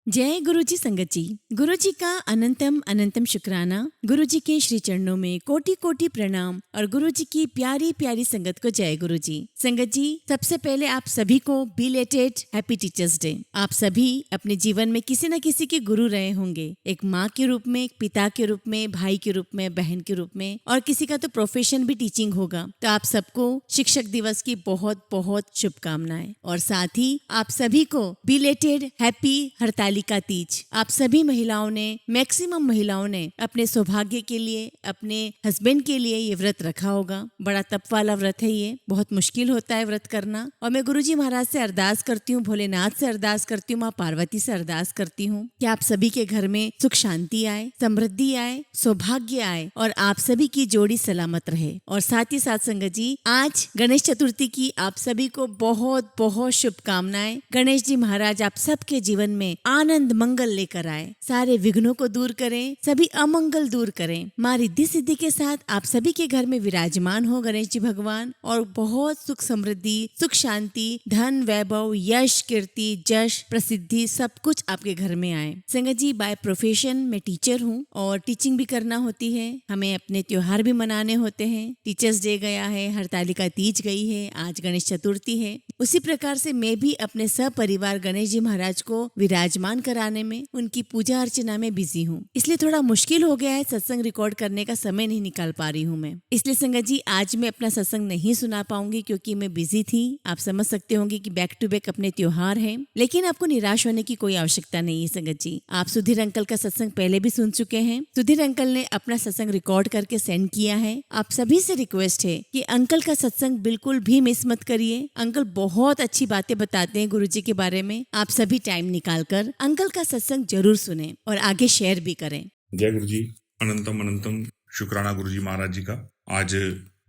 जय गुरु जी संगत जी। गुरु जी का अनंतम अनंतम शुक्राना। गुरु जी के श्री चरणों में कोटि कोटि प्रणाम और गुरु जी की प्यारी प्यारी संगत को जय गुरु जी। संगत जी, सबसे पहले आप सभी को बिलेटेड हैप्पी टीचर्स डे। आप सभी अपने जीवन में किसी न किसी के गुरु रहे होंगे, एक माँ के रूप में, एक पिता के रूप में, भाई के रूप में, बहन के रूप में, और किसी का तो प्रोफेशन भी टीचिंग होगा। तो आप सबको शिक्षक दिवस की बहुत बहुत शुभकामनाएं और साथ ही आप सभी को बिलेटेड हैप्पी हड़ताली का तीज। आप सभी महिलाओं ने, मैक्सिमम महिलाओं ने अपने सौभाग्य के लिए, अपने हस्बैंड के लिए ये व्रत रखा होगा। बड़ा तप वाला व्रत है, ये बहुत मुश्किल होता है व्रत करना। और मैं गुरुजी महाराज से अरदास करती हूँ, भोलेनाथ से अरदास करती हूँ, माँ पार्वती से अरदास करती हूँ कि आप सभी के घर में सुख शांति आए, समृद्धि आए, सौभाग्य आए और आप सभी की जोड़ी सलामत रहे। और साथ ही साथ संगत जी, आज गणेश चतुर्थी की आप सभी को बहुत बहुत शुभकामनाएं। गणेश जी महाराज आप सबके जीवन में आनंद मंगल लेकर आए, सारे विघ्नों को दूर करें, सभी अमंगल दूर करें। माँ रिद्धि सिद्धि के साथ आप सभी के घर में विराजमान हो गणेश जी भगवान, और बहुत सुख समृद्धि, सुख शांति, धन वैभव, यश, कीर्ति, जश, प्रसिद्धि सब कुछ आपके घर में आए। संगत जी, बाय प्रोफेशन मैं टीचर हूँ और टीचिंग भी करना होती है। हमें अपने त्योहार भी मनाने होते हैं। टीचर्स डे गया है, हरतालिका तीज गई है, आज गणेश चतुर्थी है। उसी प्रकार से मैं भी अपने सपरिवार गणेश जी महाराज को विराजमान कराने में, उनकी पूजा अर्चना में बिजी हूँ। इसलिए थोड़ा मुश्किल हो गया है, सत्संग रिकॉर्ड करने का समय नहीं निकाल पा रही हूँ मैं। इसलिए संगत जी, आज मैं अपना सत्संग नहीं सुना पाऊंगी क्योंकि मैं बिजी थी। आप समझ सकते होंगे कि बैक टू बैक अपने त्योहार हैं, लेकिन आपको निराश होने की कोई आवश्यकता नहीं है संगत जी। आप सुधीर अंकल का सत्संग पहले भी सुन चुके हैं। सुधीर अंकल ने अपना सत्संग रिकॉर्ड करके सेंड किया है। आप सभी से रिक्वेस्ट है कि अंकल का सत्संग बिल्कुल भी मिस मत करिए। अंकल बहुत अच्छी बातें बताते हैं गुरुजी के बारे में। आप सभी टाइम निकालकर अंकल का सत्संग जरूर सुने और आगे शेयर भी करें। जय गुरु जी। अनंतम अनंतम शुक्राना गुरु जी महाराज जी का। आज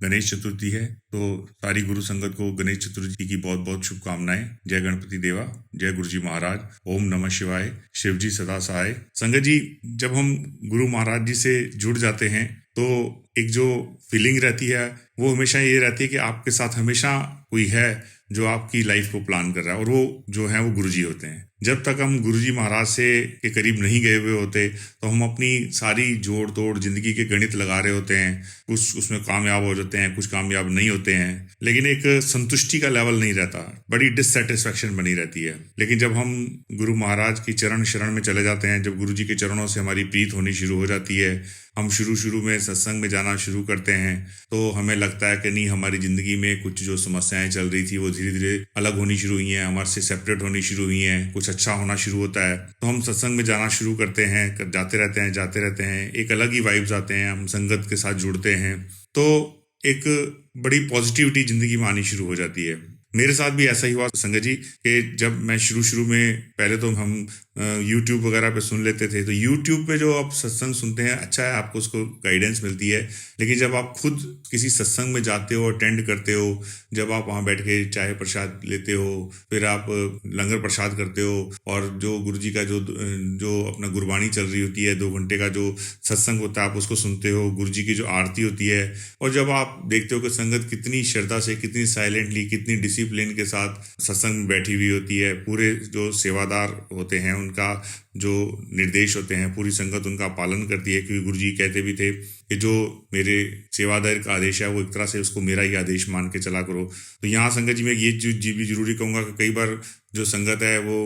गणेश चतुर्थी है, तो सारी गुरु संगत को गणेश चतुर्थी की बहुत बहुत शुभकामनाएं। जय गणपति देवा, जय गुरु जी महाराज, ओम नमः शिवाय, शिव जी सदा सहाय। संगत जी, जब हम गुरु महाराज जी से जुड़ जाते हैं तो एक जो फीलिंग रहती है वो हमेशा ये रहती है कि आपके साथ हमेशा कोई है जो आपकी लाइफ को प्लान कर रहा है, और वो जो है वो गुरुजी होते हैं। जब तक हम गुरुजी महाराज से के करीब नहीं गए हुए होते तो हम अपनी सारी जोड़ तोड़ जिंदगी के गणित लगा रहे होते हैं। कुछ उसमें कामयाब हो जाते हैं, कुछ कामयाब नहीं होते हैं, लेकिन एक संतुष्टि का लेवल नहीं रहता, बड़ी डिससेटिस्फैक्शन बनी रहती है। लेकिन जब हम गुरु महाराज की चरण शरण में चले जाते हैं, जब गुरुजी के चरणों से हमारी प्रीत होनी शुरू हो जाती है, हम शुरू में सत्संग में जाना शुरू करते हैं, तो हमें लगता है कि नहीं, हमारी ज़िंदगी में कुछ जो समस्याएं चल रही थी वो धीरे धीरे अलग होनी शुरू हुई हैं, हमारे से सेपरेट होनी शुरू हुई हैं, कुछ अच्छा होना शुरू होता है। तो हम सत्संग में जाना शुरू करते हैं, जाते रहते हैं, एक अलग ही वाइब्स आते हैं, हम संगत के साथ जुड़ते हैं, तो एक बड़ी पॉजिटिविटी ज़िंदगी में आनी शुरू हो जाती है। मेरे साथ भी ऐसा ही हुआ संगत जी कि जब मैं शुरू में, पहले तो हम यूट्यूब वगैरह पे सुन लेते थे, तो यूट्यूब पे जो आप सत्संग सुनते हैं अच्छा है, आपको उसको गाइडेंस मिलती है, लेकिन जब आप खुद किसी सत्संग में जाते हो, अटेंड करते हो, जब आप वहाँ बैठ के चाय प्रसाद लेते हो, फिर आप लंगर प्रसाद करते हो, और जो गुरुजी का जो अपना गुरबाणी चल रही होती है, 2 घंटे का जो सत्संग होता है आप उसको सुनते हो, गुरुजी की जो आरती होती है, और जब आप देखते हो कि संगत कितनी श्रद्धा से, कितनी साइलेंटली, कितनी डिसिप्लिन के साथ सत्संग में बैठी हुई होती है, पूरे जो सेवादार होते हैं उनका जो निर्देश होते हैं पूरी संगत उनका पालन करती है, क्योंकि गुरुजी कहते भी थे कि जो मेरे सेवादार का आदेश है वो एक तरह से उसको मेरा ही आदेश मान के चला करो। तो यहाँ संगत जी मैं ये चीज भी जरूरी कहूँगा कि कई बार जो संगत है वो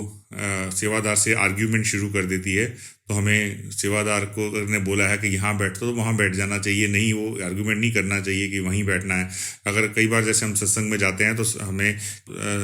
सेवादार से आर्ग्यूमेंट शुरू कर देती है, तो हमें सेवादार को ने बोला है कि यहाँ बैठो तो वहाँ बैठ जाना चाहिए, नहीं वो आर्ग्यूमेंट नहीं करना चाहिए कि वहीं बैठना है। अगर कई बार जैसे हम सत्संग में जाते हैं तो हमें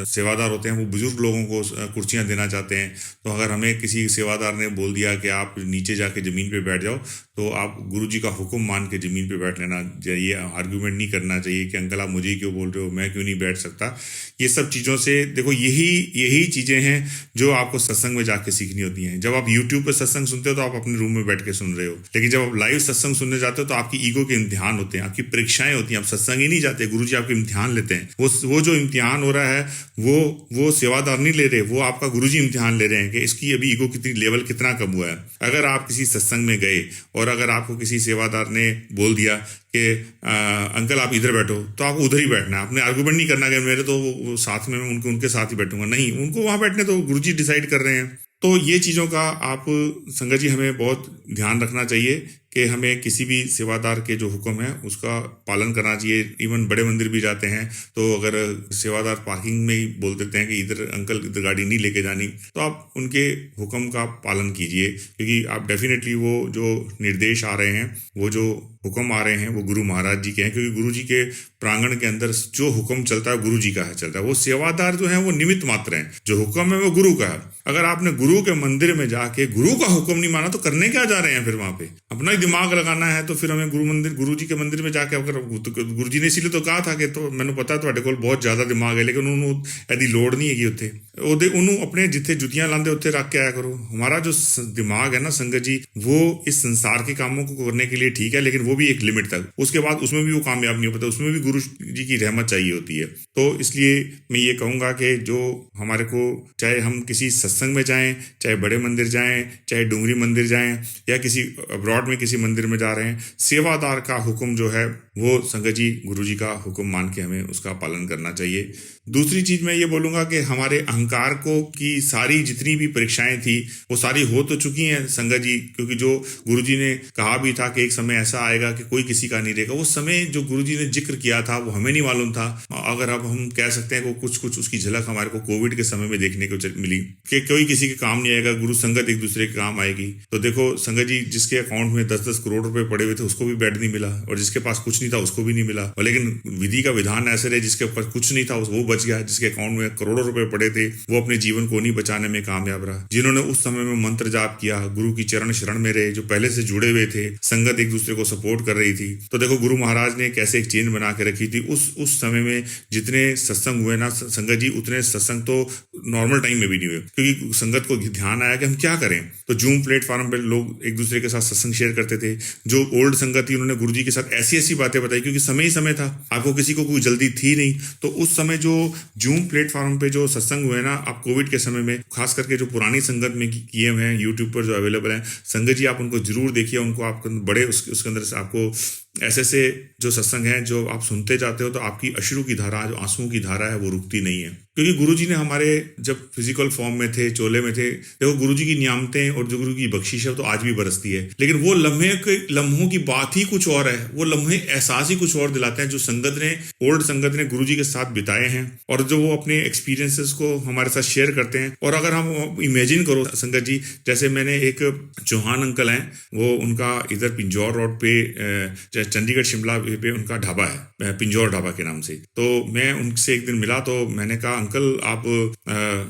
सेवादार होते हैं वो बुजुर्ग लोगों को कुर्सियाँ देना चाहते हैं, तो अगर हमें किसी सेवादार ने बोल दिया कि आप नीचे जाके ज़मीन पे बैठ जाओ, तो आप गुरुजी का हुक्म मान के ज़मीन पे बैठ लेना चाहिए। आर्ग्यूमेंट नहीं करना चाहिए कि अंकल आप मुझे क्यों बोल रहे हो, मैं क्यों नहीं बैठ सकता। ये सब चीज़ों से देखो, यही चीज़ें हैं जो आपको सत्संग में जाके सीखनी होती हैं। जब आप यूट्यूब पे सत्संग सुनते हो तो आप अपने रूम में बैठ के सुन रहे हो, लेकिन जब आप लाइव सत्संग सुनने जाते हो तो आपकी ईगो के इम्तिहान होते हैं, आपकी परीक्षाएं होती हैं। आप सत्संग ही नहीं जाते, गुरुजी आपके इम्तिहान लेते हैं। वो जो इम्तिहान हो रहा है वो सेवादार नहीं ले रहे, वो आपका गुरुजी इम्तिहान ले रहे हैं कि इसकी अभी ईगो कितनी लेवल कितना कम हुआ है। अगर आप किसी सत्संग में गए और अगर आपको किसी सेवादार ने बोल दिया कि अंकल आप इधर बैठो, तो आपको उधर ही बैठना है। आपने आर्गूमेंट नहीं करना कि मेरे तो साथ में उनके साथ ही बैठूंगा, नहीं, उनको वहाँ बैठने तो गुरुजी डिसाइड कर रहे हैं। तो ये चीज़ों का आप संगत जी हमें बहुत ध्यान रखना चाहिए कि हमें किसी भी सेवादार के जो हुक्म है उसका पालन करना चाहिए। इवन बड़े मंदिर भी जाते हैं तो अगर सेवादार पार्किंग में ही बोल देते हैं कि इधर अंकल इधर गाड़ी नहीं लेके जानी, तो आप उनके हुक्म का पालन कीजिए, क्योंकि आप डेफिनेटली वो जो निर्देश आ रहे हैं, वो जो हुक्म आ रहे हैं, वो गुरु महाराज जी के हैं। क्योंकि गुरु जी के प्रांगण के अंदर जो हुक्म चलता है गुरु जी का है चलता है। वो सेवादार जो है वो निमित्त मात्र हैं, जो हुक्म है वो गुरु का है। अगर आपने गुरु के मंदिर में जाके गुरु का हुक्म नहीं माना तो करने क्या जा रहे हैं फिर वहां पे? अपना ही दिमाग लगाना है तो फिर हमें गुरु जी के मंदिर में जाके, अगर गुरु जी ने इसीलिए तो कहा था कि तो मैंने पता है ਤੁਹਾਡੇ ਕੋਲ बहुत ज्यादा दिमाग है, लेकिन उन्होंने यदि लोड़ नहीं है उत्थे ਉਹਨੂੰ अपने जिथे जुतियां लाते उत्थे रख के आया करो। हमारा जो दिमाग है ना संगत जी, वो इस संसार के कामों को करने के लिए ठीक है, लेकिन वो भी एक लिमिट तक, उसके बाद उसमें भी वो कामयाब नहीं हो पाता, उसमें भी गुरु जी की रहमत चाहिए होती है। तो इसलिए मैं ये कहूँगा कि जो हमारे को, चाहे हम किसी सत्संग में जाएं, चाहे बड़े मंदिर जाएं, चाहे डूंगरी मंदिर जाएं, या किसी अब्रॉड में किसी मंदिर में जा रहे हैं, सेवादार का हुक्म जो है वो संगत जी गुरु जी का हुक्म मान के हमें उसका पालन करना चाहिए। दूसरी चीज मैं ये बोलूंगा कि हमारे अहंकार को की सारी जितनी भी परीक्षाएं थी वो सारी हो तो चुकी हैं संगत जी, क्योंकि जो गुरुजी ने कहा भी था कि एक समय ऐसा आएगा कि कोई किसी का नहीं रहेगा, वो समय जो गुरुजी ने जिक्र किया था वो हमें नहीं मालूम था। अगर अब हम कह सकते हैं कि कुछ उसकी झलक हमारे को कोविड के समय में देखने को मिली कि कोई किसी के काम नहीं आएगा, गुरु संगत एक दूसरे के काम आएगी। तो देखो संगत जी, जिसके अकाउंट में 10-10 करोड़ रुपए पड़े हुए थे उसको भी बेड नहीं मिला, और जिसके पास कुछ नहीं था उसको भी नहीं मिला। और लेकिन विधि का विधान ऐसे रहे, जिसके पास कुछ नहीं था वो बच गया, जिसके अकाउंट में करोड़ों रुपए पड़े थे वो अपने जीवन को नहीं बचाने में कामयाब रहा। जिन्होंने उस समय में मंत्र जाप किया, गुरु की चरण शरण में रहे, जो पहले से जुड़े हुए थे, संगत एक दूसरे को सपोर्ट कर रही थी, तो देखो गुरु महाराज ने कैसे एक चेन बना के रखी थी। उस समय में जितने सत्संग हुए ना संगत जी, उतने सत्संग तो नॉर्मल टाइम में भी नहीं हुए, क्योंकि संगत को ध्यान आया कि हम क्या करें। तो जूम प्लेटफॉर्म पे लोग एक दूसरे के साथ सत्संग शेयर करते थे। जो ओल्ड संगत थी उन्होंने गुरु जी के साथ ऐसी ऐसी बातें बताई, क्योंकि समय ही समय था, आपको किसी को कोई जल्दी थी नहीं। तो उस समय जो जूम प्लेटफॉर्म पे जो सत्संग हुए ना, आप कोविड के समय में खास करके जो पुरानी संगत में किए हुए हैं, यूट्यूब पर जो अवेलेबल हैं संगत जी, आप उनको जरूर देखिए। उनको आप बड़े उसके अंदर से आपको ऐसे से जो सत्संग हैं जो आप सुनते जाते हो तो आपकी अश्रु की धारा, जो आंसुओं की धारा है, वो रुकती नहीं है। क्योंकि गुरुजी ने हमारे जब फिजिकल फॉर्म में थे, चोले में थे, देखो गुरुजी की नियामतें और जो गुरु की बख्शिश है तो आज भी बरसती है। लेकिन वो लम्हों की बात ही कुछ और है, वो लम्हे एहसास ही कुछ और दिलाते हैं जो संगत ने, ओल्ड संगत ने गुरुजी के साथ बिताए हैं, और जो वो अपने एक्सपीरियंसेस को हमारे साथ शेयर करते हैं। और अगर हम इमेजिन करो संगत जी, जैसे मैंने एक चौहान अंकल हैं, वो उनका इधर पिंजौर रोड पे, चंडीगढ़ शिमला पे उनका ढाबा है, पिंजौर ढाबा के नाम से। तो मैं उनसे एक दिन मिला तो मैंने कहा अंकल आप,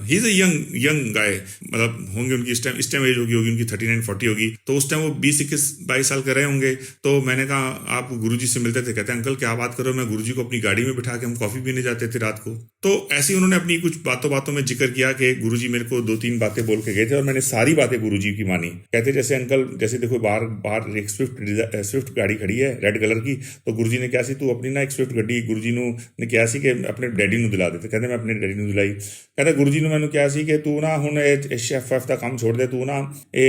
he is a young guy, मतलब होंगे उनकी इस टाइम एज होगी उनकी 39-40 होगी। तो उस टाइम वो 20-21-22 साल के रहे होंगे। तो मैंने कहा आप गुरुजी से मिलते थे? कहते हैं अंकल क्या बात करो, मैं गुरुजी को अपनी गाड़ी में बिठा के हम कॉफी पीने जाते थे रात को। तो ऐसे ही उन्होंने अपनी कुछ बातों में जिक्र किया कि गुरुजी मेरे को 2-3 बातें बोल के गए थे और मैंने सारी बातें गुरुजी की मानी। कहते जैसे अंकल, जैसे देखो बाहर एक स्विफ्ट गाड़ी खड़ी है रेड कलर की, तो गुरुजी ने क्या सी तू अपनी ना एक स्विफ्ट गड्डी गुरुजी ने क्या सी कि अपने डैडी ਨੂੰ दिला देते। कहते मैं अपने डैडी ਨੂੰ दिलाई। कहते गुरुजी ने मैंने क्या सी कि तू ना हुण शेफ का काम छोड़ दे, तू ना ये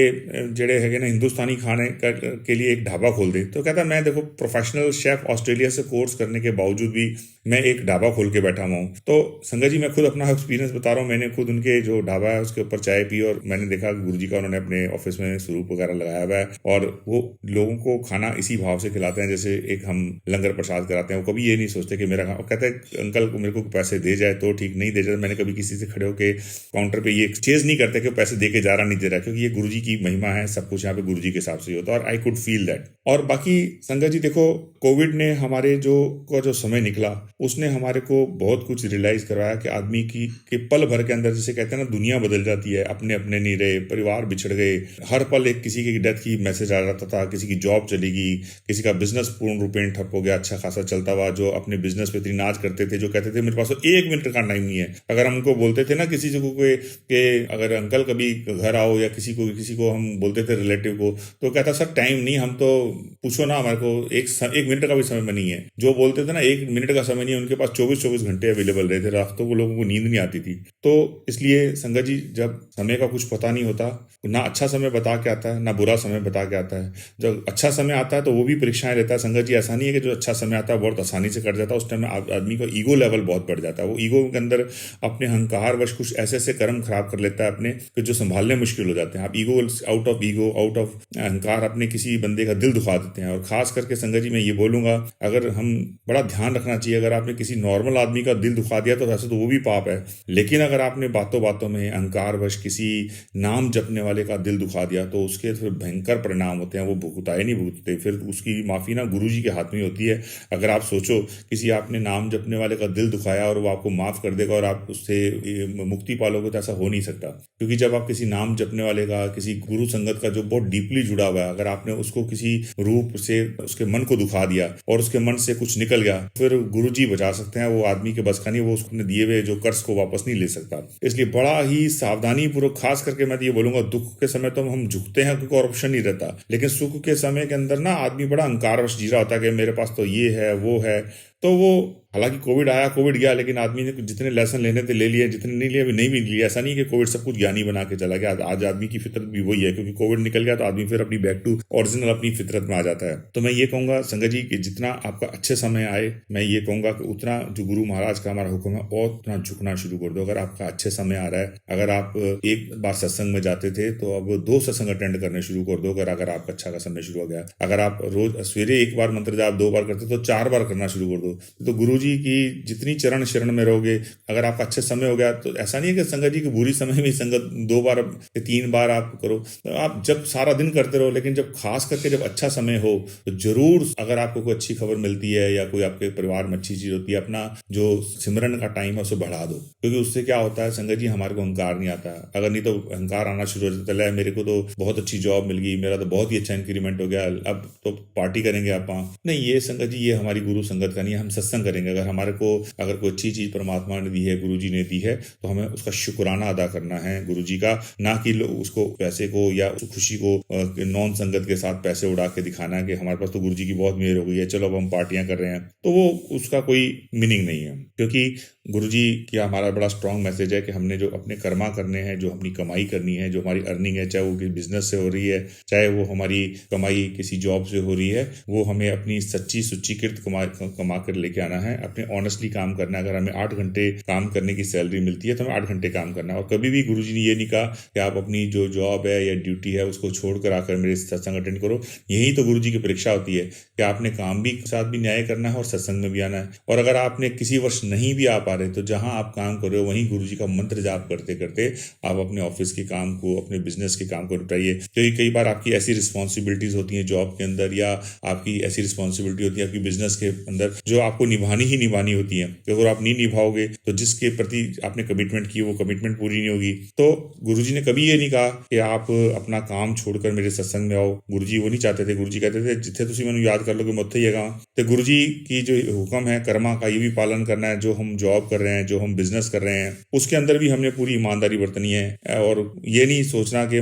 ਜਿਹੜੇ ਹੈਗੇ ਨੇ हिंदुस्तानी खाने के लिए एक ढाबा खोल दे। तो कहता मैं देखो प्रोफेशनल शेफ ऑस्ट्रेलिया से कोर्स करने के बावजूद भी मैं एक ढाबा खोल के बैठा हुआ हूँ। तो संगत जी मैं खुद अपना एक्सपीरियंस बता रहा हूँ, मैंने खुद उनके जो ढाबा है उसके ऊपर चाय पी और मैंने देखा गुरुजी का उन्होंने अपने ऑफिस में स्वरूप वगैरह लगाया हुआ है और वो लोगों को खाना इसी भाव से खिलाते हैं जैसे एक हम लंगर प्रसाद कराते हैं। वो कभी ये नहीं सोचते कि मेरा कहते हैं अंकल को मेरे को पैसे दे जाए तो ठीक, नहीं दे जाए मैंने कभी किसी से खड़े होकर काउंटर पे ये एक्सचेंज नहीं करते कि पैसे दे के जा रहा नहीं दे रहा, क्योंकि ये गुरुजी की महिमा है, सब कुछ यहाँ पे गुरुजी के हिसाब से होता है और आई कुड फील दैट। और बाकी संगत जी देखो कोविड ने हमारे जो समय निकला उसने हमारे को बहुत कुछ रियलाइज करवाया कि आदमी की के पल भर के अंदर जैसे कहते हैं ना दुनिया बदल जाती है, अपने अपने नहीं रहे, परिवार बिछड़ गए, हर पल एक किसी की डेथ की मैसेज आ जाता था, किसी की जॉब चली गई, किसी का बिजनेस पूर्ण रूपेण ठप हो गया, अच्छा खासा चलता हुआ, जो अपने बिजनेस पे इतनी नाज करते थे, जो कहते थे मेरे पास तो 1 मिनट का टाइम नहीं है। अगर हम उनको बोलते थे ना किसी को कि अगर अंकल कभी घर आओ या किसी को हम बोलते थे रिलेटिव को, तो कहता सर टाइम नहीं, हम तो पूछो ना हमारे को एक मिनट का भी समय नहीं है। जो बोलते थे ना 1 मिनट का समय नहीं है, उनके पास 24 घंटे अवेलेबल रहते थे, रातों को लोगों को नींद नहीं आती थी। तो इसलिए संगत जी जब समय का कुछ पता नहीं होता ना अच्छा समय बता के आता है ना बुरा समय बता के आता है। जब अच्छा समय आता है तो वो भी परीक्षाएं लेता है संगत जी। ऐसा नहीं है कि जो अच्छा समय आता है बहुत आसानी से कट जाता है, उस टाइम में आदमी का ईगो लेवल बहुत बढ़ जाता है। वो ईगो के अंदर अपने अहंकार वश कुछ ऐसे ऐसे कर्म खराब कर लेता है अपने कि जो संभालने मुश्किल हो जाते हैं। आप ईगो आउट ऑफ अहंकार अपने किसी बंदे का दिल दुखा देते हैं। और खास करके संगत जी मैं ये बोलूंगा, अगर हम बड़ा ध्यान रखना चाहिए, अगर आपने किसी नॉर्मल आदमी का दिल दुखा दिया तो वैसे तो वो भी पाप है, लेकिन अगर आपने बातों बातों में अहंकार वश किसी नाम जपने वाले का दिल दुखा दिया तो उसके फिर भयंकर परिणाम होते हैं। वो भुगताए नहीं भुगतते, फिर उसकी माफी ना गुरु जी के हाथ में होती है। अगर आप सोचो किसी आपने नाम जपने वाले का दिल दुखाया और वो आपको माफ कर देगा और आप उससे मुक्ति पालोगे, तो ऐसा हो नहीं सकता। क्योंकि जब आप किसी नाम जपने वाले का, किसी गुरु संगत का जो बहुत डीपली जुड़ा हुआ है, अगर आपने उसको किसी रूप से उसके मन को दुखा दिया और उसके मन से कुछ निकल गया, फिर गुरु जी बचा सकते हैं। वो आदमी के बस का नहीं, वो उसने दिए हुए जो कर्ज को वापस नहीं ले सकता। इसलिए बड़ा ही सावधानी पूर्वक, खास करके मैं तो ये बोलूंगा, दुख के समय तो हम झुकते हैं क्योंकि और ऑप्शन नहीं रहता, लेकिन सुख के समय के अंदर ना आदमी बड़ा अहंकारवश जी रहा होता है कि मेरे पास तो ये है वो है। तो वो हालांकि कोविड आया, कोविड गया, लेकिन आदमी ने जितने लेसन लेने थे ले लिए, जितने नहीं लिए नहीं भी लिए। ऐसा नहीं कि कोविड सब कुछ ज्ञानी बना के चला गया। आज आदमी की फितरत भी वही है, क्योंकि कोविड निकल गया तो आदमी फिर अपनी बैक टू ओरिजिनल अपनी फितरत में आ जाता है। तो मैं ये कहूंगा संगत जी कि जितना आपका अच्छे समय आए, मैं ये कहूंगा कि उतना जो गुरु महाराज का हमारा हुक्म है और उतना झुकना शुरू कर दो। अगर आपका अच्छे समय आ रहा है, अगर आप एक बार सत्संग में जाते थे तो अब 2 सत्संग अटेंड करने शुरू कर दो। अगर आपका अच्छा का समय शुरू हो गया, अगर आप रोज सवेरे 1 बार मंत्र जाप 2 बार करते तो 4 बार करना शुरू कर दो। तो गुरु जी की जितनी चरण शरण में रहोगे, अगर आपका अच्छा समय हो गया, तो ऐसा नहीं है कि संगत जी के बुरी समय में संगत 2 बार 3 बार आप करो। तो आप जब सारा दिन करते रहो, लेकिन जब खास करके जब अच्छा समय हो तो जरूर, अगर आपको कोई अच्छी खबर मिलती है या कोई आपके परिवार में अच्छी चीज होती है, अपना जो सिमरन का टाइम है उसे बढ़ा दो। क्योंकि उससे क्या होता है संगत जी, हमारे को अहंकार नहीं आता। अगर नहीं तो अहंकार आना शुरू हो जाता है, मेरे को तो बहुत अच्छी जॉब मिल गई, मेरा तो बहुत ही अच्छा इंक्रीमेंट हो गया, अब तो पार्टी करेंगे आप। नहीं, ये संगत जी ये हमारी गुरु संगत का नहीं है। हम सत्संग करेंगे। अगर हमारे को अगर कोई अच्छी चीज परमात्मा ने दी है, गुरु जी ने दी है, तो हमें उसका शुक्राना अदा करना है गुरु जी का, ना कि उसको पैसे को या उस खुशी को नॉन संगत के साथ पैसे उड़ा के दिखाना है कि हमारे पास तो गुरु जी की बहुत मेहर हो गई है, चलो अब हम पार्टियां कर रहे हैं। तो वो उसका कोई मीनिंग नहीं है। क्योंकि गुरुजी का हमारा बड़ा स्ट्रॉन्ग मैसेज है कि हमने जो अपने कर्मा करने हैं, जो अपनी कमाई करनी है, जो हमारी अर्निंग है, चाहे वो किसी बिजनेस से हो रही है, चाहे वो हमारी कमाई किसी जॉब से हो रही है, वो हमें अपनी सच्ची सुच्ची कृत कमा कर लेके आना है। अपने ऑनेस्टली काम करना है। अगर हमें 8 घंटे काम करने की सैलरी मिलती है तो हमें 8 घंटे काम करना है। और कभी भी गुरुजी ने ये नहीं कहा कि आप अपनी जो जॉब है या ड्यूटी है उसको छोड़कर आकर मेरे सत्संग अटेंड करो। यही तो गुरुजी की परीक्षा होती है कि आपने काम भी साथ भी न्याय करना है और सत्संग में भी आना है। और अगर आपने किसी वर्ष नहीं भी आ पा रहे तो जहां आप काम कर रहे हो वहीं गुरुजी का मंत्र जाप करते करते आप अपने ऑफिस के काम को, अपने बिजनेस के काम को निपटाइए। क्योंकि कई बार आपकी ऐसी रिस्पॉन्सिबिलिटीज होती हैं जॉब के अंदर, या आपकी ऐसी रिस्पॉन्सिबिलिटी होती है आपकी बिजनेस के अंदर जो आपको निभानी ही निभानी होती है। अगर आप नहीं निभाओगे तो जिसके प्रति आपने कमिटमेंट की वो कमिटमेंट पूरी नहीं होगी। तो गुरुजी ने कभी ये नहीं कहा कि आप अपना काम छोड़कर मेरे सत्संग में आओ। गुरुजी वो नहीं चाहते थे। गुरुजी कहते थे जिथे तुसी मैनू याद कर लोगे मैं उत्थे ही हैगा। तो गुरुजी की जो हुक्म है कर्मा का, ये भी पालन करना है। जो हम जॉब कर रहे हैं, जो हम बिजनेस कर रहे हैं, उसके अंदर भी हमने पूरी ईमानदारी बरतनी है। और ये नहीं सोचना कि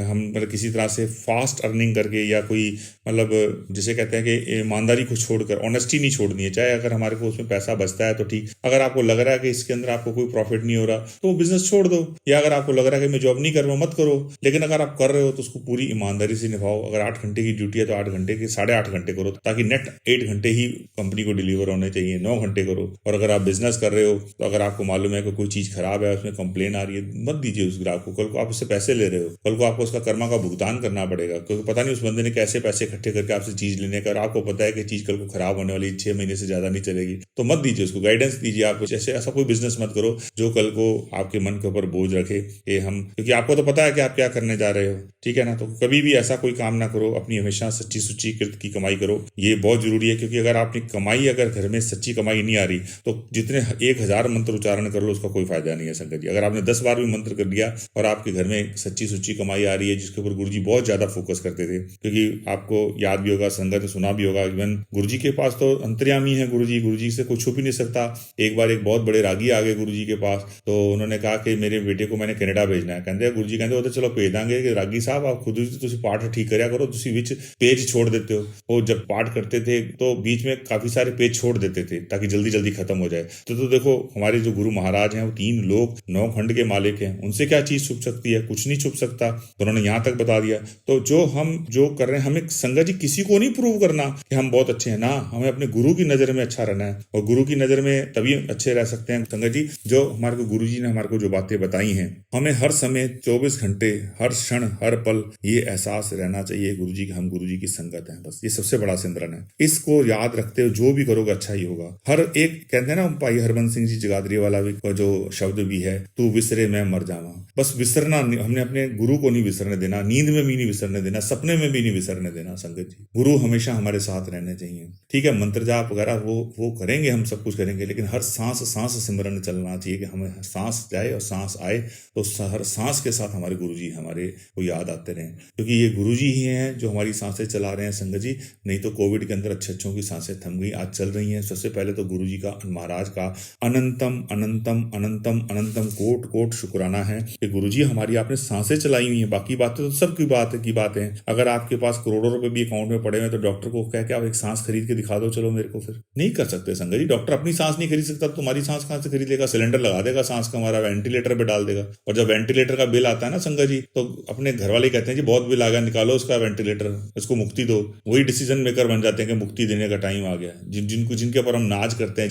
हम किसी तरह से फास्ट अर्निंग करके या कोई जिसे कहते हैं कि ईमानदारी को छोड़कर ऑनेस्टी नहीं छोड़नी है। चाहे अगर हमारे को उसमें पैसा बचता है तो ठीक, अगर आपको लग रहा है कि इसके अंदर आपको कोई प्रॉफिट नहीं हो रहा तो वो बिजनेस छोड़ दो। या अगर आपको लग रहा है कि मैं जॉब नहीं कर रहा हूँ, मत करो। लेकिन अगर आप कर रहे हो तो उसको पूरी ईमानदारी से निभाओ। अगर 8 घंटे की ड्यूटी है तो 8 घंटे के 8.5 घंटे करो, ताकि नेट 8 घंटे ही कंपनी को डिलीवर होने चाहिए। 9 घंटे करो। और अगर आप बिजनेस कर रहे हो तो अगर आपको मालूम है कि कोई चीज खराब है, उसमें कंप्लेन आ रही है, मत दीजिए उस ग्राहक को। कल को आप उससे पैसे ले रहे हो, कल को आपको उसका कर्मा का भुगतान करना पड़ेगा। क्योंकि पता नहीं उस बंदे ने कैसे पैसे इकट्ठे करके आपसे चीज लेने का, और आपको पता है कि चीज कल को खराब होने वाली 6 महीने से ज्यादा नहीं चलेगी, तो मत दीजिए उसको। गाइडेंस दीजिए। आप ऐसा कोई बिजनेस मत करो जो कल को आपके मन के ऊपर बोझ रखे कि क्योंकि आपको तो पता है कि आप क्या करने जा रहे हो, ठीक है ना। तो कभी भी ऐसा कोई काम ना करो। अपनी हमेशा सच्ची सुच्ची कृत की कमाई करो। ये बहुत जरूरी है। क्योंकि अगर आपकी कमाई, अगर घर में सच्ची कमाई नहीं आ रही तो जितने 1000 मंत्र उच्चारण कर लो उसका कोई फायदा नहीं है संगत जी। अगर आपने 10 बार भी मंत्र कर लिया और आपके घर में सच्ची सुच्ची कमाई आ रही है, जिसके ऊपर गुरुजी बहुत ज्यादा फोकस करते थे, क्योंकि आपको याद भी होगा, संगत सुना भी होगा, इवन गुरुजी के पास तो अंतर्यामी है गुरु जी से कोई छुप ही नहीं सकता। एक बार एक बहुत बड़े रागी आ गए गुरु जी के पास, तो उन्होंने कहा कि मेरे बेटे को मैंने कनाडा भेजना है। कहते गुरु जी कहते वो तो चलो भेज देंगे कि रागी साहब आप खुद ही पाठ ठीक करया करो, तुम बीच पेज छोड़ देते हो। वो जब पाठ करते थे तो बीच में काफी सारे पेज छोड़ देते थे ताकि जल्दी जल्दी खत्म हो जाए। तो देखो हमारे जो गुरु महाराज हैं वो 3 लोक 9 खंड के मालिक हैं, उनसे क्या चीज छुप सकती है? कुछ नहीं छुप सकता। तो उन्होंने यहाँ तक बता दिया। तो जो हम जो कर रहे हैं, हमें संगत जी किसी को नहीं प्रूव करना कि हम बहुत अच्छे हैं ना, हमें अपने गुरु की नजर में अच्छा रहना है, और गुरु की नजर में तभी अच्छे रह सकते हैं। संगत जी जो हमारे को गुरु जी ने हमारे को जो बातें बताई हैं, हमें हर समय 24 घंटे हर क्षण हर पल ये एहसास रहना चाहिए गुरु जी कि हम गुरु जी की संगत हैं। बस ये सबसे बड़ा सिमरन है। इसको याद रखते हुए जो भी करोगे अच्छा ही होगा। हर एक कहते हैं ना भाई हरबंस सिंह जी जगाधरी वाला भी जो शब्द भी है, तू विसरे मैं मर जावा। बस विसरना, हमने अपने गुरु को नहीं विसरने देना, नींद में भी नहीं विसरने देना, सपने में भी नहीं विसरने देना। संगत जी गुरु हमेशा हमारे साथ रहने चाहिए। ठीक है, मंत्र जाप वगैरह वो करेंगे, हम सब कुछ करेंगे, लेकिन हर सांस सिमरन चलना चाहिए कि हमें सांस जाए और सांस आए तो हर सांस के साथ हमारे गुरु जी हमारे को याद आते रहें, क्योंकि ये गुरु जी ही हैं जो हमारी सांसें चला रहे हैं। संगत जी नहीं तो कोविड के अंदर अच्छों की सांसें थम गई, आज चल रही हैं। सबसे पहले तो गुरु जी का, महाराज का अनंतम अनंतम अनंतम अनंतम कोट कोट शुक्राना है कि गुरु जी हमारी आपने सांसें चलाई हुई हैं। बाकी बातें तो सबकी बात है। अगर आपके पास करोड़ों रुपए भी अकाउंट में पड़े हुए तो डॉक्टर को कह के आप एक सांस खरीद के दिखा दो, चलो मेरे को, फिर नहीं कर सकते संगत जी। डॉक्टर अपनी सांस नहीं खरीद सकता, तुम्हारी सांस कहां से खरीदेगा? सिलेंडर लगा देगा सांस का, हमारा वेंटिलेटर पे डाल देगा। और जब वेंटिलेटर का बिल आता है ना संगत जी, तो अपने घर वाले कहते हैं जी बहुत बिल आ गया, निकालो उसका वेंटिलेटर, इसको मुक्ति दो। वही डिसीजन मेकर बन जाते हैं कि मुक्ति देने का टाइम आ गया। जिनके ऊपर हम नाज करते हैं,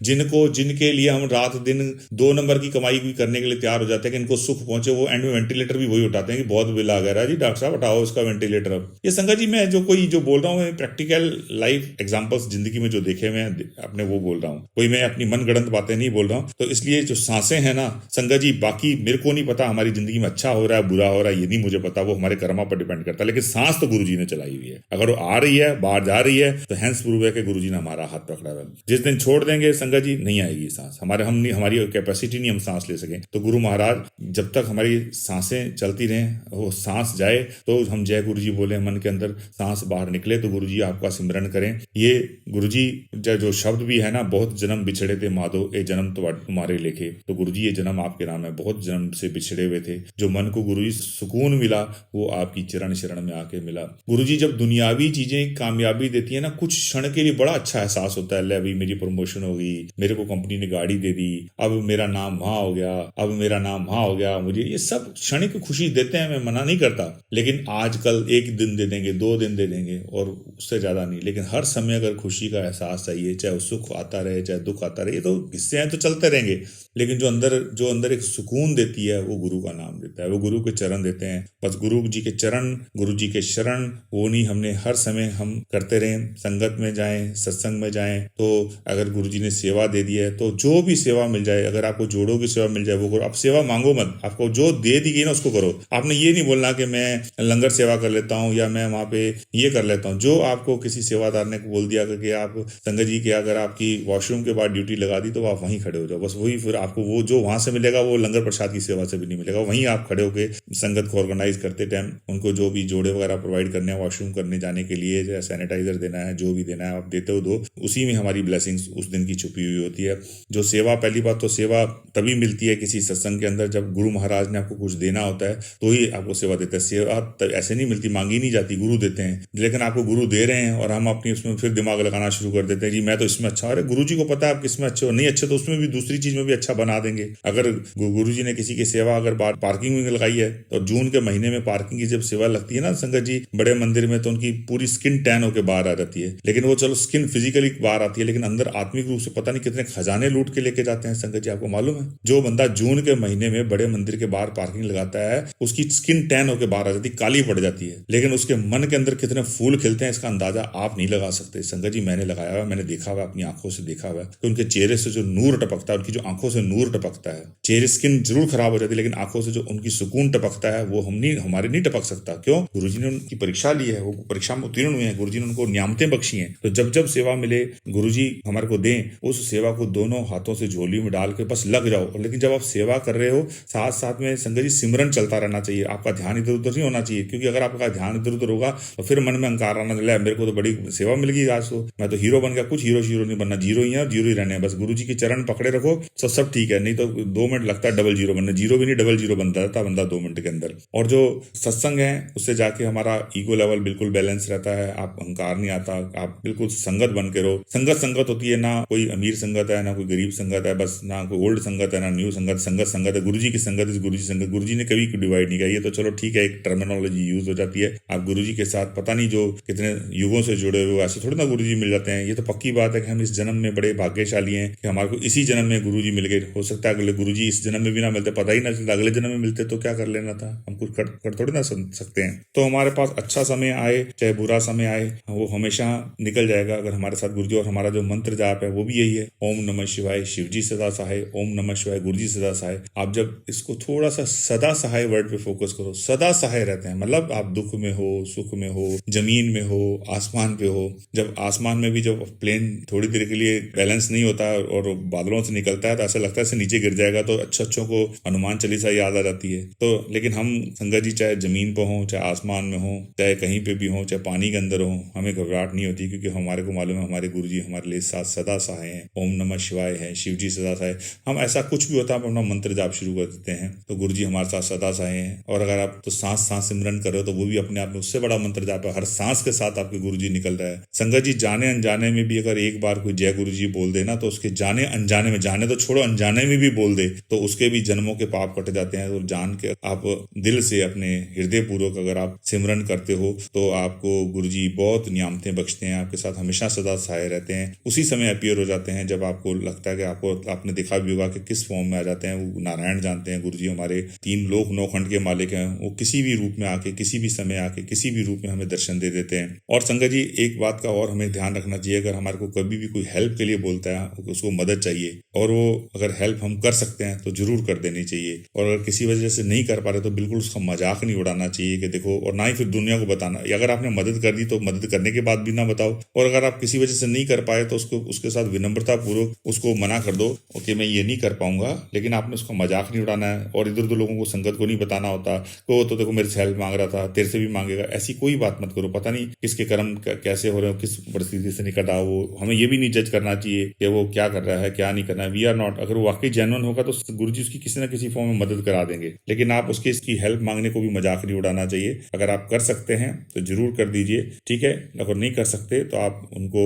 जिनके लिए हम रात दिन 2 नंबर की कमाई भी करने के लिए तैयार हो जाते हैं कि इनको सुख पहुंचे, वो एंड में वेंटिलेटर भी वही उठाते हैं कि बहुत बिल आ गया जी, डॉक्टर साहब हटाओ इसका वेंटिलेटर। अब ये संगत जी मैं जो बोल रहा हूँ प्रैक्टिकल लाइफ एग्जांपल्स जिंदगी में जो देखे मैं अपने वो बोल रहा हूँ, कोई मैं अपनी मनगढ़ंत बातें नहीं बोल रहा हूँ। तो इसलिए जो सांसें हैं ना संगत जी, बाकी मेरे को नहीं पता हमारी जिंदगी में अच्छा हो रहा है बुरा हो रहा है, ये नहीं मुझे पता, वो हमारे कर्मा पर डिपेंड करता है। लेकिन सांस तो गुरु जी ने चलाई हुई है। अगर वो आ रही है, बाहर जा रही है, तो हैंस प्रूव है कि गुरु जी ने हमारा हाथ पकड़ा है। जिस दिन छोड़ देंगे संगत जी नहीं आएगी सांस, हमारी कैपेसिटी नहीं हम सांस ले सकें। तो गुरु महाराज जब तक हमारी सांसें चलती रहें, वो सांस जाए तो हम जय गुरु जी बोले मन के अंदर, सांस बाहर निकले तो गुरु जी आपका सिमरन करें। ये गुरु जी जो शब्द भी है ना, बहुत जन्म बिछड़े थे माधो ए जन्म तुम्हारे लेखे। तो गुरु जी ये जन्म आपके नाम है, बहुत जन्म से बिछड़े हुए थे। जो मन को गुरु जी सुकून मिला वो आपकी चरण शरण में आके मिला। गुरु जी जब दुनियावी चीजें कामयाबी देती है ना, कुछ क्षण के लिए बड़ा अच्छा एहसास होता है, ले अभी मेरी प्रमोशन हो गई, मेरे को कंपनी ने गाड़ी दे दी, अब मेरा नाम वहां हो गया, अब मेरा नाम वहां हो गया, मुझे ये सब क्षणिक खुशी देते हैं, मैं मना नहीं करता। लेकिन आजकल 1 दिन दे देंगे, 2 दिन दे देंगे और उससे ज्यादा नहीं। लेकिन हर समय अगर खुशी का एहसास चाहिए, चाहे सुख आता रहे चाहे दुख आता रहे, ये तो हिस्से हैं तो चलते रहेंगे। लेकिन जो अंदर एक सुकून देती है वो गुरु का नाम देता है, वो गुरु के चरण देते हैं। बस गुरु जी के चरण, गुरु जी के शरण, वो नहीं हमने हर समय हम करते रहें। संगत में जाएं, सत्संग में जाएं, तो अगर गुरु जी ने सेवा दे दी है तो जो भी सेवा मिल जाए, अगर आपको जोड़ों की सेवा मिल जाए वो करो। आप सेवा मांगो मत, आपको जो दे दी गई ना उसको करो। आपने ये नहीं बोलना कि मैं लंगर सेवा कर लेता हूँ या मैं वहां पे ये कर लेता हूँ। जो आपको किसी सेवादार ने बोल दिया कि आप संगत जी के अगर आपकी वॉशरूम के बाद ड्यूटी लगा दी तो आप वहीं खड़े हो जाओ, बस वही फिर आपको वो जो वहां से मिलेगा वो लंगर प्रसाद की सेवा से भी नहीं मिलेगा। वहीं आप खड़े होकर संगत को ऑर्गेनाइज करते टाइम उनको जो भी जोड़े वगैरह प्रोवाइड करने हैं वॉशरूम करने जाने के लिए, या सैनिटाइजर देना है, जो भी देना है आप देते हो दो। उसी में हमारी ब्लेसिंग्स उस दिन की छुपी हुई होती है। जो सेवा, पहली बात तो सेवा तभी मिलती है किसी सत्संग के अंदर जब गुरु महाराज ने आपको कुछ देना होता है तो ही आपको सेवा देते हैं। सेवा ऐसे नहीं मिलती, मांगी नहीं जाती, गुरु देते हैं। लेकिन आपको गुरु दे रहे हैं और हम अपनी उसमें फिर दिमाग लगाना शुरू कर देते हैं, जी मैं तो इसमें अच्छा। अरे गुरु जी को पता है आप किसमें अच्छे हो, नहीं अच्छे तो उसमें भी दूसरी चीज में भी अच्छा बना देंगे। अगर गुरु जी ने किसी की सेवा अगर पार्किंग में लगाई है तो जून के महीने में पार्किंग की जब सेवा लगती है ना संगत जी बड़े मंदिर में, तो उनकी पूरी स्किन टैन होकर बाहर आ जाती है। लेकिन वो चलो स्किन फिजिकली बाहर आती है, लेकिन अंदर आत्मिक रूप से पता नहीं कितने खजाने लूट के लेके जाते हैं संगत जी। आपको मालूम है जो बंदा जून के महीने में बड़े मंदिर के बाहर पार्किंग लगाता है उसकी स्किन टैन होकर बाहर आ जाती है, काली पड़ जाती है। लेकिन उसके मन के अंदर कितने फूल खिलते हैं इसका अंदाजा आप नहीं लगा सकते संगत जी। मैंने लगाया हुआ, मैंने देखा हुआ, अपनी आंखों से देखा हुआ कि उनके चेहरे से जो नूर टपकता है, उनकी जो आंखों से नूर टपकता है। चेहरे स्किन जरूर खराब हो जाती है लेकिन आंखों से जो उनकी सुकून टपकता है वो हमारे नहीं टपक सकता। क्यों? गुरु जी ने उनकी परीक्षा ली है, वो परीक्षा में उत्तीर्ण हुए हैं, गुरु जी ने उनको नियामतें बख्शी हैं। तो जब जब सेवा मिले गुरु जी हमारे को दें, उस सेवा को दोनों हाथों से झोली में डाल के बस लग जाओ। लेकिन जब आप सेवा कर रहे हो साथ साथ में संगत जी सिमरन चलता रहना चाहिए, आपका ध्यान इधर उधर नहीं होना चाहिए। क्योंकि अगर आपका ध्यान इधर उधर होगा तो फिर मन में अहंकार आना, मेरे को तो बड़ी सेवा मिल गई आज, तो मैं तो हीरो हीरो बन गया, कुछ हीरो नहीं बनना, जीरो ही है और जीरो ही रहने हैं बस। गुरु जी के चरण पकड़े रखो तो सब ठीक है, नहीं तो 2 मिनट लगता है डबल जीरो बनने, जीरो भी नहीं डबल जीरो बनता रहता बंदा 2 मिनट के अंदर। और जो सत्संग है उससे जाके हमारा ईगो लेवल बिल्कुल बैलेंस रहता है, आप अहंकार नहीं आता, आप बिल्कुल संगत बन के रहो। संगत होती है, ना कोई अमीर संगत है ना कोई गरीब संगत है, बस ना कोई ओल्ड संगत है ना न्यू संगत, संगत है। गुरु जी की संगत इस गुरु जी संगत, गुरु जी ने कभी डिवाइड नहीं किया। ये तो चलो ठीक है, एक टर्मिनोलॉजी यूज हो जाती है। आप गुरु जी के साथ पता नहीं जो कितने युगों से जुड़े हुए, ऐसे थोड़ी ना गुरु जी मिल जाते हैं। ये तो पक्की बात है कि हम इस जन्म में बड़े भाग्यशाली हैं कि हमारे को इसी जन्म में गुरु जी मिल गए। हो सकता है अगले गुरु जी इस जन्म में भी ना मिलते, पता ही ना चलता, अगले जन्म में मिलते तो क्या कर लेना था, हम कुछ कर थोड़ी ना सकते हैं। तो हमारे पास अच्छा समय आए चाहे बुरा समय आए, वो हमेशा निकल जाएगा अगर हमारे साथ गुरु जी। और हमारा जो मंत्र जाप है वो भी यही है, ओम नमः शिवाय शिव जी सदा सहाय, ओम नमः शिवाय गुरु जी सदा सहाय। आप जब इसको थोड़ा सा सदा सहाय वर्ड पे फोकस करो, सदा सहाय रहते हैं, मतलब आप दुख में हो, सुख में हो, जमीन में हो, आसमान पे हो। जब आसमान में भी जब प्लेन थोड़ी देर के लिए बैलेंस नहीं होता और बादलों से निकलता है तो ऐसा लगता है नीचे गिर जाएगा, तो अच्छों को हनुमान चालीसा याद आ जाती है। तो लेकिन हम संगत जी चाहे जमीन पर हो, चाहे आसमान में हो, चाहे कहीं पे भी हो, चाहे पानी के अंदर हो, हमें घबराहट नहीं होती, क्योंकि हमारे को मालूम है हमारे गुरु जी हमारे लिए साथ सदा सहाय हैं। ओम नमः शिवाय है, शिव जी सदा सहाय। हम ऐसा कुछ भी होता है हम अपना मंत्र जाप शुरू कर देते हैं तो गुरु जी हमारे साथ सदा सहाय हैं। और अगर आप तो सांस सिमरन कर रहे हो तो वो भी अपने आप में उससे बड़ा मंत्र जाप है, हर सांस के साथ आपके गुरु जी निकल रहा है। संगत जी जाने अनजाने में भी अगर एक बार कोई जय गुरु जी बोल देना तो उसके जाने अनजाने में, जाने तो छोड़ो अनजाने में भी बोल दे तो उसके भी जन्मों के पाप कट जाते हैं। तो जान के आप दिल से अपने हृदय पूर्वक अगर आप सिमरन करते हो तो आपको गुरु जी बहुत नियामतें बख्शते हैं, आपके साथ हमेशा सदा सहाय रहते हैं। उसी समय अपीयर हो जाते हैं जब आपको लगता है कि आपने देखा भी होगा कि किस फॉर्म में आ जाते हैं। वो नारायण जानते हैं, गुरु जी हमारे 3 लोक 9 खंड के मालिक हैं, वो किसी भी रूप में आके, किसी भी समय आके, किसी भी रूप में हमें दर्शन दे देते हैं। और संगत जी एक बात का और हमें ध्यान रखना चाहिए, अगर हमारे को कभी भी कोई हेल्प के लिए बोलता है, उसको मदद चाहिए और वो अगर हेल्प हम कर सकते हैं तो जरूर कर देनी चाहिए। और अगर किसी वजह से नहीं कर पा रहे तो बिल्कुल उसका मजाक नहीं उड़ाना चाहिए कि देखो, और ना ही फिर दुनिया को बताना। अगर आपने मदद कर दी तो मदद करने के बाद भी ना बताओ, और अगर आप किसी वजह से नहीं कर पाए तो उसके साथ विनम्रता पूर्वक उसको मना कर दो, ओके मैं ये नहीं कर पाऊंगा, लेकिन आपने उसका मजाक नहीं उड़ाना है। और इधर उधर लोगों को, संगत को नहीं बताना होता वो तो देखो मेरे से हेल्प मांग रहा था, तेरे से भी मांगेगा, ऐसी कोई बात मत करो। पता नहीं किसके कर्म कैसे हो रहे हो, किस परिस्थिति से निकल रहा हो, हमें ये भी नहीं जज करना चाहिए कि वो क्या कर रहा है क्या नहीं करना है। वी आर नॉट, अगर वो वाकई जेन्युइन होगा तो गुरु जी उसकी किसी ना किसी फॉर्म में मदद करा देंगे, लेकिन आप उसकी इसकी हेल्प मांगने को भी मजाक नहीं उड़ाना चाहिए। अगर आप कर सकते हैं तो जरूर कर दीजिए, ठीक है। अगर नहीं कर सकते तो आप उनको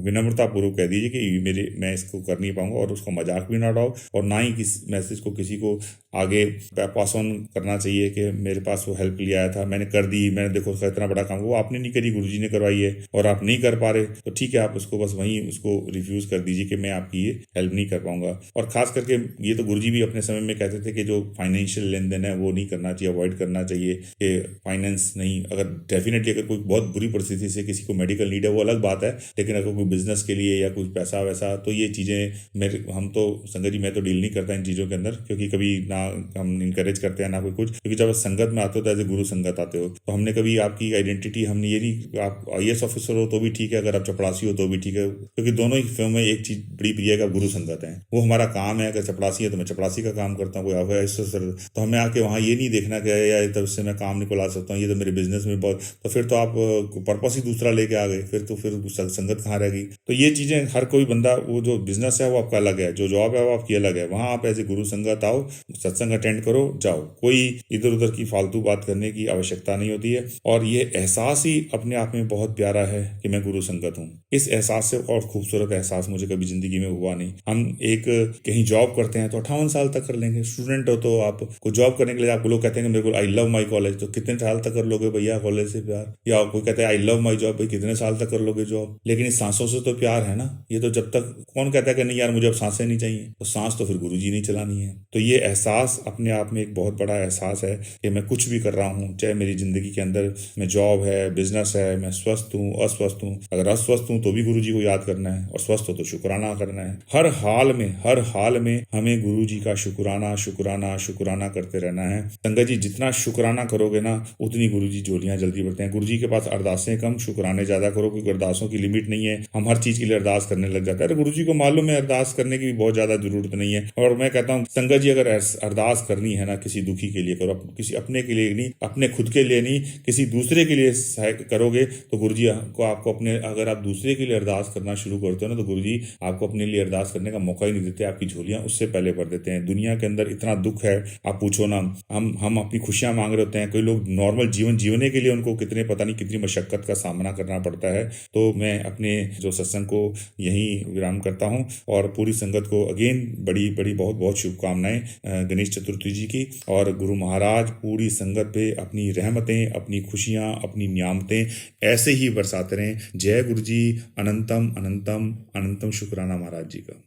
विनम्रता पूर्वक कह दीजिए कि मैं इसको कर नहीं पाऊंगा, और उसको मजाक भी ना उड़ाओ, और ना ही किस मैसेज को किसी को आगे पास ऑन करना चाहिए कि मेरे पास वो हेल्प ले आया था, मैंने कर दी, मैंने देखो उसका इतना बड़ा काम वो आपने नहीं करी, गुरुजी ने करवाई है, और आप नहीं कर पा रहे तो ठीक है, आप उसको बस वहीं उसको रिफ्यूज कर दीजिए कि मैं आपकी ये हेल्प नहीं कर पाऊंगा। और खास करके ये तो गुरुजी भी अपने समय में कहते थे कि जो फाइनेंशियल लेन देन है वो नहीं करना चाहिए, अवॉइड करना चाहिए कि फाइनेंस नहीं। अगर डेफिनेटली अगर कोई बहुत बुरी परिस्थिति से किसी को मेडिकल नीड है वो अलग बात है, लेकिन अगर कोई बिजनेस के लिए या कुछ पैसा वैसा, तो ये चीज़ें हम तो संगत जी मैं तो डील नहीं करता इन चीज़ों के अंदर, क्योंकि कभी ना हम इनकरेज करते हैं ना कोई कुछ, क्योंकि जब संगत में आते हो तो एज ए गुरु संगत आते हो, तो हमने कभी आपकी आइडेंटिटी हमने ये नहीं, आप IAS ऑफिसर हो तो भी ठीक है, अगर आप चपड़ासी हो तो भी ठीक है, क्योंकि दोनों ही फिल्म में एक चीज बड़ी प्रिय है कि गुरु संगत है, वो हमारा काम है। अगर चपड़ासी है तो मैं चपड़ासी का काम करता हूँ, कोई ऑफिसर तो हमें आके वहाँ ये नहीं देखना कि यार तब से मैं काम नहीं को ला सकता हूँ, ये तो मेरे बिजनेस में बहुत, तो फिर तो आप पर्पस ही दूसरा लेके आ गए, फिर संगत कहाँ रहेगी। तो ये चीजें हर कोई बंदा, वो जो बिजनेस है वो आपका अलग है, जो जॉब है वो आपकी अलग है, वहाँ आप एज ए गुरु संगत आओ, सत्संग अटेंड करो, जाओ, कोई इधर उधर की फालतू बात करने की आवश्यकता नहीं होती है। और ये एहसास ही अपने आप में बहुत प्यारा है कि मैं गुरु संगत हूँ। इस एहसास से और खूबसूरत एहसास मुझे कभी जिंदगी में हुआ नहीं। हम एक कहीं जॉब करते हैं तो 58 साल तक कर लेंगे, स्टूडेंट हो तो आप को जॉब करने के लिए आपको लोग कहते हैं कि मेरे को आई लव माई कॉलेज, तो कितने साल तक कर लोगे भैया कॉलेज से प्यार, या कोई कहते हैं आई लव माई जॉब, भाई कितने साल तक कर लोगे जॉब, लेकिन इस सांसों से तो प्यार है ना। ये तो जब तक कौन कहता है कि नहीं यार मुझे अब सांसें नहीं चाहिए, तो सांस तो फिर गुरु जी नहीं चलानी है। तो ये एहसास अपने आप में एक बहुत बड़ा एहसास है कि मैं कुछ भी कर रहा हूँ, चाहे मेरी जिंदगी के अंदर मैं जॉब है, बिजनेस है, मैं स्वस्थ हूँ, अस्वस्थ हूँ, अगर अस्वस्थ हूँ तो भी गुरु जी को याद करना है, और स्वस्थ हो तो शुक्राना करना है। हर हाल में हमें गुरु जी का शुक्राना शुक्राना शुक्राना करते रहना है। संगत जी जितना शुक्राना करोगे ना उतनी गुरु जी झोलियां जल्दी बढ़ते हैं। गुरु जी के पास अरदासें कम, शुक्राने ज्यादा करो, क्योंकि अरदासों की लिमिट नहीं है, हम हर चीज के लिए अरदास करने लग जाते हैं। गुरु जी को मालूम है अरदास करने की भी बहुत ज्यादा जरूरत नहीं है। और मैं कहता हूँ संगत जी अगर अरदास करनी है ना किसी दुखी के लिए करो, किसी अपने के लिए नहीं, अपने खुद के लिए नहीं, किसी दूसरे के लिए करोगे तो गुरु जी को आपको अपने, अगर आप दूसरे दूसरे के लिए अरदास करना शुरू करते हो ना, तो गुरुजी आपको अपने लिए अरदास करने का मौका ही नहीं देते, आपकी झोलियां उससे पहले भर देते हैं। दुनिया के अंदर इतना दुख है, आप पूछो ना। हम अपनी खुशियां मांग रहे होते हैं, कई लोग नॉर्मल जीवन जीने के लिए उनको कितने पता नहीं कितनी मशक्कत का सामना करना पड़ता है। तो मैं अपने जो सत्संग को यहीं विराम करता हूं और पूरी संगत को अगेन बड़ी बड़ी बहुत बहुत शुभकामनाएं गणेश चतुर्थी जी की। और गुरु महाराज पूरी संगत पे अपनी रहमतें, अपनी खुशियां, अपनी नियामतें ऐसे ही बरसाते रहें। जय गुरु जी। अनंतम अनंतम अनंतम शुक्राना महाराज जी का।